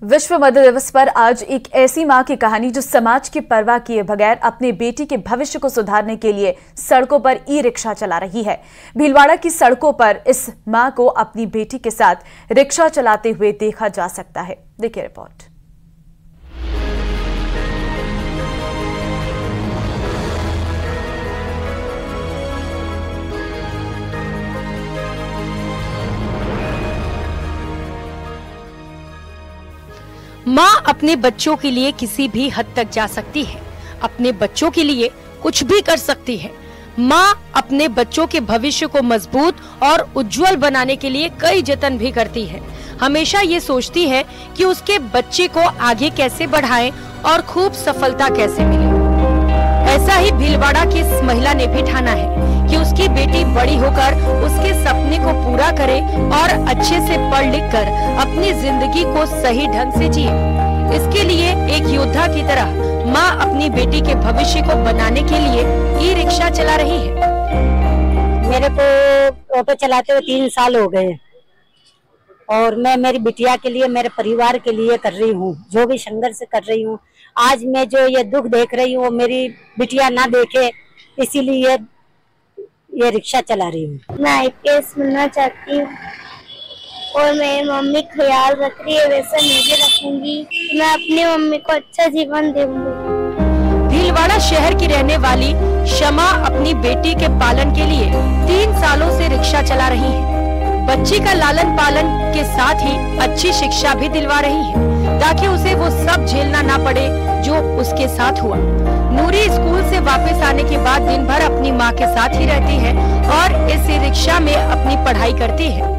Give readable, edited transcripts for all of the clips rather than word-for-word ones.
विश्व मदर दिवस पर आज एक ऐसी मां की कहानी जो समाज की परवाह किए बगैर अपनी बेटी के भविष्य को सुधारने के लिए सड़कों पर ई रिक्शा चला रही है। भीलवाड़ा की सड़कों पर इस मां को अपनी बेटी के साथ रिक्शा चलाते हुए देखा जा सकता है। देखिए रिपोर्ट। माँ अपने बच्चों के लिए किसी भी हद तक जा सकती है, अपने बच्चों के लिए कुछ भी कर सकती है। माँ अपने बच्चों के भविष्य को मजबूत और उज्जवल बनाने के लिए कई जतन भी करती है। हमेशा ये सोचती है कि उसके बच्चे को आगे कैसे बढ़ाएं और खूब सफलता कैसे मिले। ऐसा ही भीलवाड़ा की इस महिला ने भी ठाना है कि उसकी बेटी बड़ी होकर उसके सपने को पूरा करे और अच्छे से पढ़ लिख कर अपनी जिंदगी को सही ढंग से जिए। इसके लिए एक योद्धा की तरह माँ अपनी बेटी के भविष्य को बनाने के लिए ई रिक्शा चला रही है। मेरे को ऑटो चलाते हुए 3 साल हो गए और मैं मेरी बिटिया के लिए, मेरे परिवार के लिए कर रही हूँ, जो भी संघर्ष कर रही हूँ। आज मैं जो ये दुख देख रही हूँ वो मेरी बिटिया ना देखे, इसीलिए ये रिक्शा चला रही हूँ। मैं IPS बनना चाहती हूँ और मेरी मम्मी ख्याल रख रही है, वैसा मैं भी रखूंगी। मैं अपनी मम्मी को अच्छा जीवन दूंगी। भीलवाड़ा शहर की रहने वाली शमा अपनी बेटी के पालन के लिए 3 सालों से रिक्शा चला रही है। बच्ची का लालन पालन के साथ ही अच्छी शिक्षा भी दिलवा रही है ताकि उसे वो सब झेलना ना पड़े जो उसके साथ हुआ। नूरी स्कूल से वापस आने के बाद दिन भर अपनी माँ के साथ ही रहती है और इस रिक्शा में अपनी पढ़ाई करती है।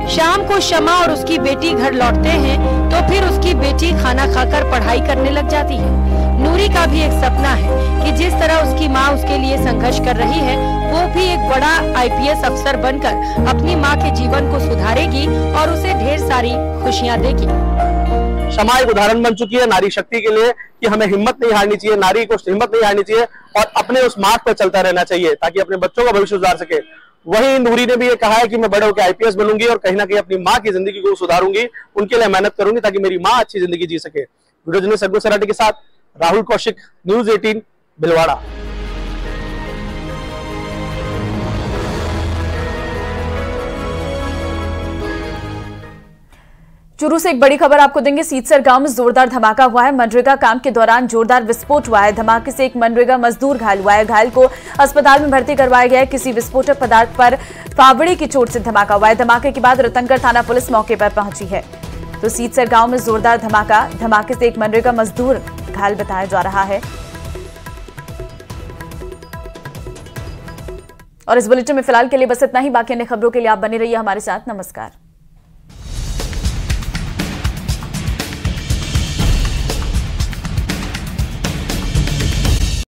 शाम को शमा और उसकी बेटी घर लौटते हैं तो फिर उसकी बेटी खाना खाकर पढ़ाई करने लग जाती है। नूरी का भी एक सपना है कि जिस तरह उसकी माँ उसके लिए संघर्ष कर रही है, वो भी एक बड़ा IPS अफसर बनकर अपनी माँ के जीवन को सुधारेगी और उसे ढेर सारी खुशियाँ देगी। शमा एक उदाहरण बन चुकी है नारी शक्ति के लिए कि हमें हिम्मत नहीं हारनी चाहिए, नारी को हिम्मत नहीं हारनी चाहिए और अपने उस मार्ग पर चलता रहना चाहिए ताकि अपने बच्चों का भविष्य सुधार सके। वहीं नूरी ने भी ये कहा है कि मैं बड़े होकर IPS बनूंगी और कहीं ना कहीं अपनी माँ की जिंदगी को सुधारूंगी, उनके लिए मेहनत करूंगी ताकि मेरी माँ अच्छी जिंदगी जी सके। वीडियो जर्नलिस्ट सगु सराटे के साथ राहुल कौशिक, न्यूज़ 18 भीलवाड़ा। चूरू से एक बड़ी खबर आपको देंगे। सीतसर गांव में जोरदार धमाका हुआ है। मनरेगा काम के दौरान जोरदार विस्फोट हुआ है। धमाके से एक मनरेगा मजदूर घायल हुआ है। घायल को अस्पताल में भर्ती करवाया गया है। किसी विस्फोटक पदार्थ पर फावड़े की चोट से धमाका हुआ है। धमाके के बाद रतनगढ़ थाना पुलिस मौके पर पहुंची है। तो सीतसर गांव में जोरदार धमाके से एक मनरेगा मजदूर घायल बताया जा रहा है। और इस बुलेटिन में फिलहाल के लिए बस इतना ही। बाकी अन्य खबरों के लिए आप बने रहिए हमारे साथ। नमस्कार।